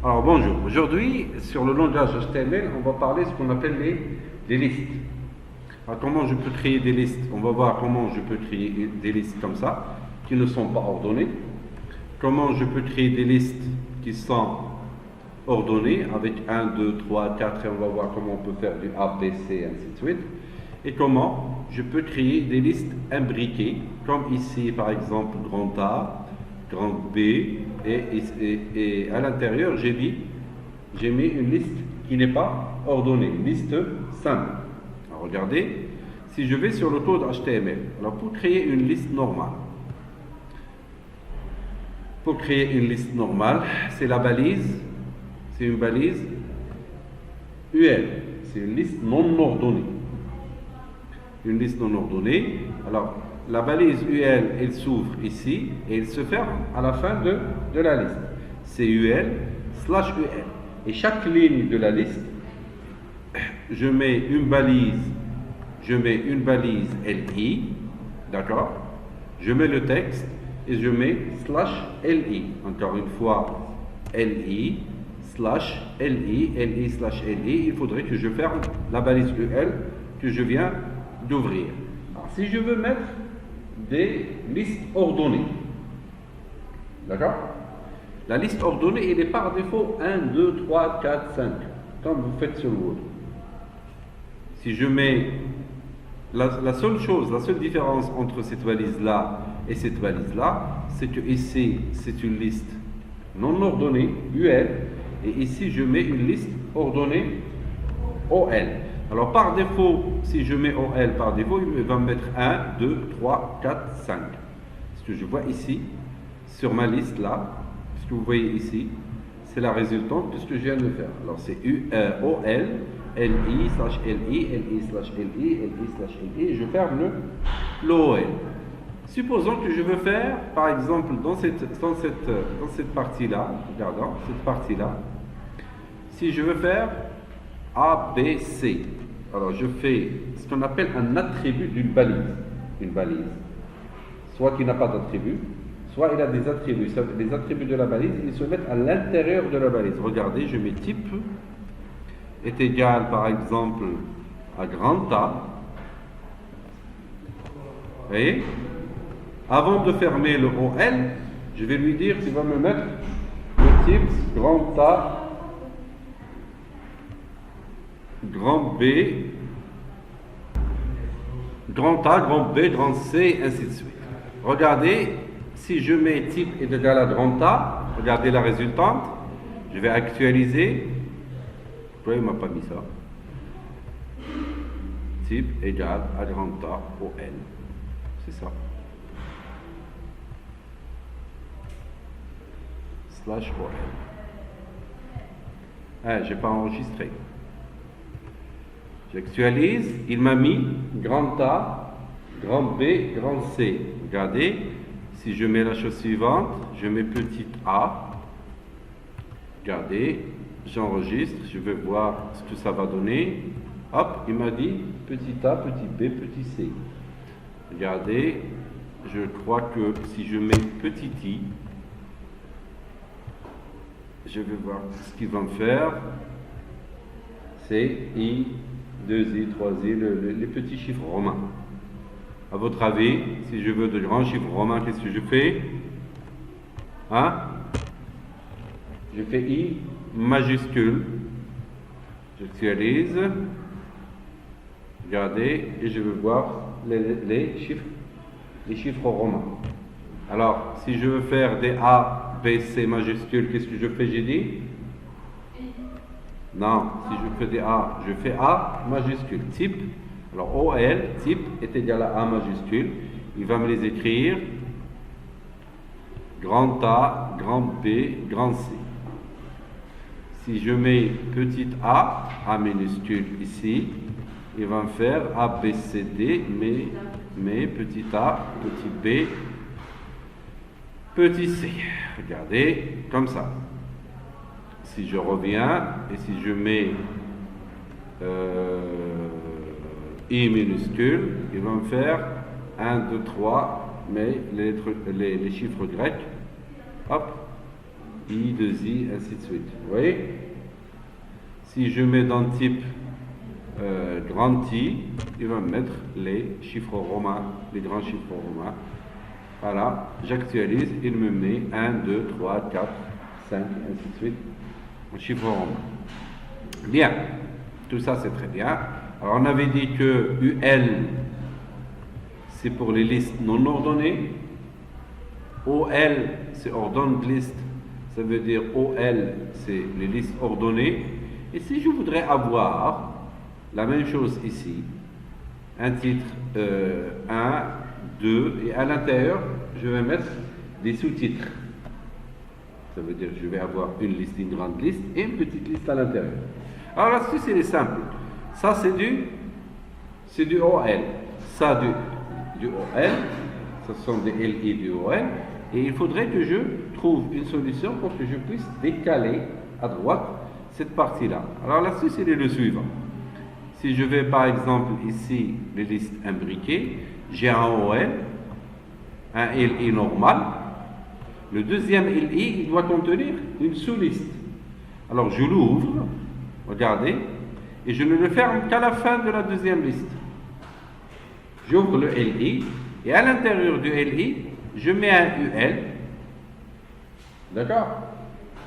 Alors bonjour, aujourd'hui sur le langage HTML on va parler de ce qu'on appelle les listes. Alors comment je peux créer des listes? On va voir comment je peux créer des listes comme ça, qui ne sont pas ordonnées. Comment je peux créer des listes qui sont ordonnées avec 1, 2, 3, 4 et on va voir comment on peut faire du A, B, C et ainsi de suite. Et comment je peux créer des listes imbriquées, comme ici par exemple grand A, grand B, et à l'intérieur j'ai mis une liste qui n'est pas ordonnée, une liste simple. Alors regardez, si je vais sur le code HTML, alors pour créer une liste normale, c'est la balise, c'est une balise UL, c'est une liste non ordonnée. Une liste non ordonnée. Alors, la balise UL, elle s'ouvre ici et elle se ferme à la fin de la liste. C'est UL/UL. Et chaque ligne de la liste, je mets une balise LI, d'accord? Je mets le texte et je mets /LI. Encore une fois, LI/LI. Il faudrait que je ferme la balise UL que je viens d'ouvrir. Alors, si je veux mettre des listes ordonnées, d'accord? La liste ordonnée, elle est par défaut 1, 2, 3, 4, 5, comme vous faites sur Word. Si je mets la seule différence entre cette valise-là et cette valise-là, c'est que ici, c'est une liste non ordonnée, UL, et ici, je mets une liste ordonnée, OL. Alors, par défaut, si je mets OL par défaut, il va me mettre 1, 2, 3, 4, 5. Ce que je vois ici, sur ma liste là, ce que vous voyez ici, c'est la résultante de ce que je viens de faire. Alors, c'est OL, LI/LI, LI/LI, LI/LI, je ferme l'OL. Supposons que je veux faire, par exemple, dans cette partie-là, regardons, cette partie-là, si je veux faire ABC. Alors, je fais ce qu'on appelle un attribut d'une balise. Une balise. Soit qui n'a pas d'attribut, soit il a des attributs. Les attributs de la balise, ils se mettent à l'intérieur de la balise. Regardez, je mets type est égal, par exemple, à grand A. Vous voyez? Avant de fermer le OL, je vais lui dire, tu vas me mettre le type grand A, grand B, grand A, grand B, grand C, ainsi de suite. Regardez, si je mets type est égal à grand A, regardez la résultante, je vais actualiser. Pourquoi il ne m'a pas mis ça? Type égal à grand A au L. C'est ça. /OL. Ah, je n'ai pas enregistré. J'actualise, il m'a mis grand A, grand B, grand C. Regardez, si je mets la chose suivante, je mets petit a, regardez, j'enregistre, je vais voir ce que ça va donner. Hop, il m'a dit petit a, petit B, petit C. Regardez, je crois que si je mets petit i, je vais voir ce qu'il va me faire. C'est i, 2i, 3i, les petits chiffres romains. À votre avis, si je veux de grands chiffres romains, qu'est-ce que je fais? Hein? Je fais i majuscule. J'actualise. Regardez, et je veux voir les chiffres romains. Alors, si je veux faire des A, B, C majuscules, qu'est-ce que je fais, j'ai dit? Non, si je fais des A, je fais A majuscule, type. Alors OL, type, est égal à A majuscule. Il va me les écrire. Grand A, grand B, grand C. Si je mets petit a minuscule ici, il va me faire A, B, C, D, mais petit a, petit b, petit c. Regardez, comme ça. Si je reviens et si je mets I minuscule, il va me faire 1, 2, 3, mais les chiffres grecs, hop, I, 2I, ainsi de suite. Vous voyez? Si je mets dans type grand I, il va me mettre les chiffres romains, les grands chiffres romains. Voilà, j'actualise, il me met 1, 2, 3, 4, 5, ainsi de suite, en chiffres romains. Bien, tout ça c'est très bien. Alors on avait dit que UL, c'est pour les listes non ordonnées. OL, c'est ordoned list, ça veut dire OL, c'est les listes ordonnées. Et si je voudrais avoir la même chose ici, un titre 1, 2, et à l'intérieur, je vais mettre des sous-titres. Ça veut dire que je vais avoir une liste, une grande liste, et une petite liste à l'intérieur. Alors là-dessus, c'est simple. Ça, c'est du OL. Ça, du OL. Ce sont des LI du OL. Et il faudrait que je trouve une solution pour que je puisse décaler à droite cette partie-là. Alors là-dessus, c'est le suivant. Si je vais par exemple ici, les listes imbriquées, j'ai un OL, un LI normal. Le deuxième LI, il doit contenir une sous-liste. Alors je l'ouvre, regardez, et je ne le ferme qu'à la fin de la deuxième liste. J'ouvre le LI, et à l'intérieur du LI, je mets un UL, d'accord?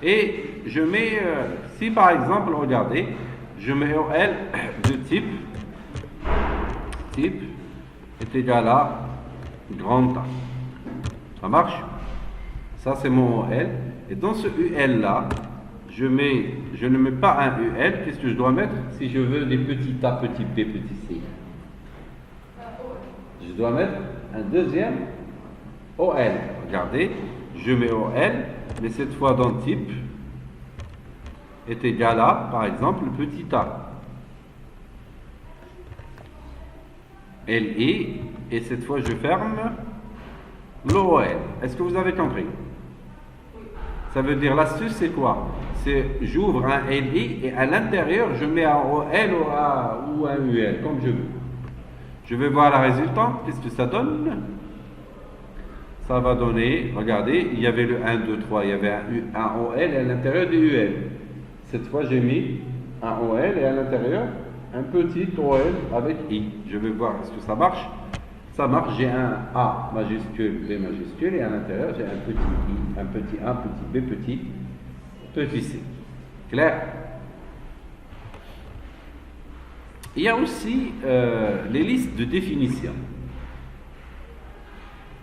Et je mets, si par exemple, regardez, je mets OL de type est égal à grand A. Ça marche? Ça c'est mon OL. Et dans ce UL là, je ne mets pas un UL. Qu'est-ce que je dois mettre si je veux des petits A, petit B, petit C? Je dois mettre un deuxième OL. Regardez, je mets OL, mais cette fois dans type est égal à, par exemple, le petit a. LI, et cette fois je ferme l'OL. Est-ce que vous avez compris? Ça veut dire l'astuce c'est quoi? C'est j'ouvre un LI et à l'intérieur je mets un OL ou un UL, comme je veux. Je vais voir la résultante, qu'est-ce que ça donne? Ça va donner, regardez, il y avait le 1, 2, 3, il y avait un OL et à l'intérieur du UL. Cette fois, j'ai mis un OL et à l'intérieur, un petit OL avec I. Je vais voir, est-ce que ça marche? Ça marche, j'ai un A majuscule, B majuscule, et à l'intérieur, j'ai un petit I, un petit A, petit B, petit C. Clair? Il y a aussi les listes de définition.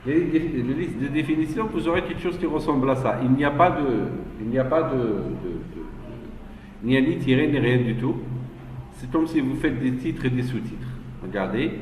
Les listes de définition, vous aurez quelque chose qui ressemble à ça. Il n'y a ni tiré ni rien du tout. C'est comme si vous faites des titres et des sous-titres. Regardez.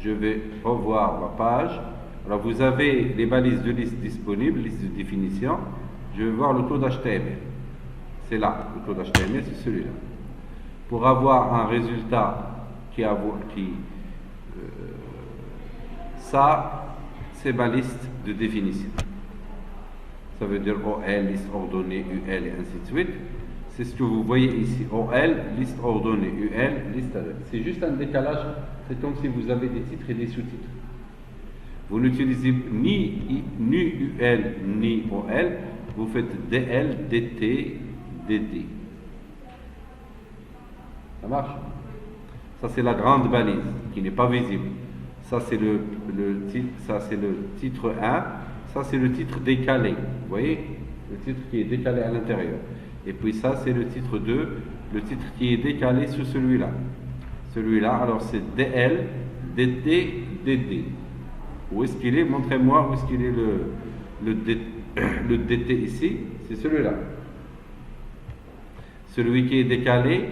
Je vais revoir ma page. Alors vous avez les balises de liste disponibles, liste de définition. Je vais voir le code HTML. C'est là, le code HTML, c'est celui-là. Pour avoir un résultat ça, c'est ma liste de définition. Ça veut dire OL, liste ordonnée, UL et ainsi de suite. C'est ce que vous voyez ici. OL, liste ordonnée, UL, liste ordonnée. C'est juste un décalage. C'est comme si vous avez des titres et des sous-titres. Vous n'utilisez ni UL ni OL. Vous faites DL, DT, DD. Ça marche? Ça c'est la grande balise qui n'est pas visible. Ça c'est le titre 1. Ça c'est le titre décalé. Vous voyez? Le titre qui est décalé à l'intérieur. Et puis ça c'est le titre 2, le titre qui est décalé sur celui-là. Celui-là, alors c'est DL, DT, DD. Où est-ce qu'il est? Montrez-moi où est-ce qu'il est le DT ici. C'est celui-là. Celui qui est décalé,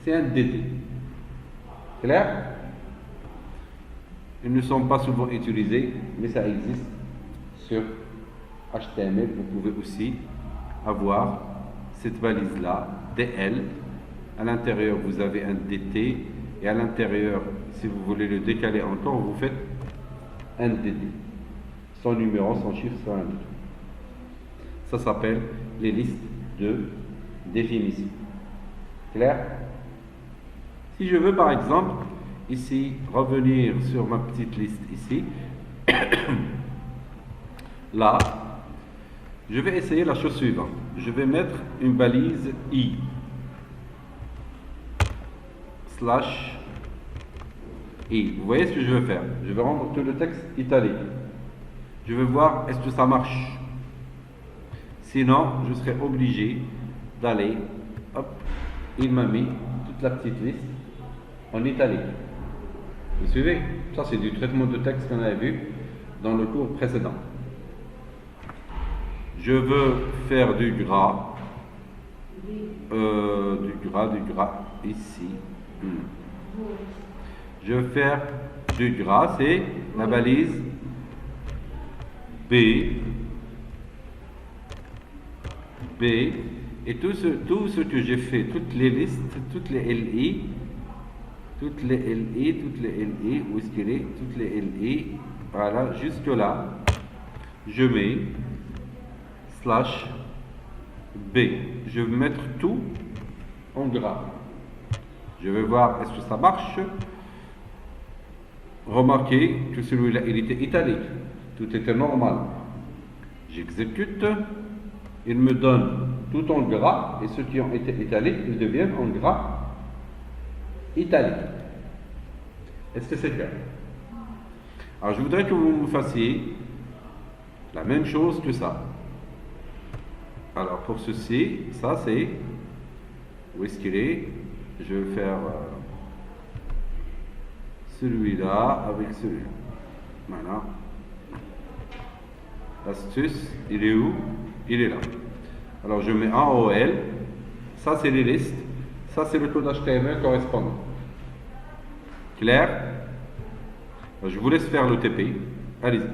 c'est un DD. Clair? Ils ne sont pas souvent utilisés, mais ça existe sur HTML. Vous pouvez aussi avoir cette valise-là, DL. À l'intérieur, vous avez un DT. Et à l'intérieur, si vous voulez le décaler encore, vous faites un DD. Sans numéro, sans chiffre, sans rien du tout. Ça s'appelle les listes de définition. Clair? Si je veux par exemple ici, revenir sur ma petite liste ici. Là, je vais essayer la chose suivante. Je vais mettre une balise I slash I. Vous voyez ce que je vais faire? Je vais rendre tout le texte italique. Je vais voir est-ce que ça marche. Sinon, je serai obligé d'aller, hop, il m'a mis toute la petite liste en italique. Vous suivez? Ça, c'est du traitement de texte qu'on avait vu dans le cours précédent. Je veux faire du gras, ici. Je veux faire du gras, c'est la balise B, et tout ce que j'ai fait, toutes les listes, toutes les LI, où est-ce qu'il est? Toutes les LI, voilà, jusque là, je mets slash B. Je vais mettre tout en gras. Je vais voir est-ce que ça marche. Remarquez que celui-là, il était italique. Tout était normal. J'exécute. Il me donne tout en gras. Et ceux qui ont été italiques, ils deviennent en gras italique. Est-ce que c'est clair? Alors, je voudrais que vous me fassiez la même chose que ça. Alors, pour ceci, ça c'est... Où est-ce qu'il est? Je vais faire celui-là avec celui-là. Voilà. L'astuce, il est où? Il est là. Alors, je mets un OL. Ça, c'est les listes. Ça, c'est le code HTML correspondant. Clair? Alors, je vous laisse faire le TP. Allez-y.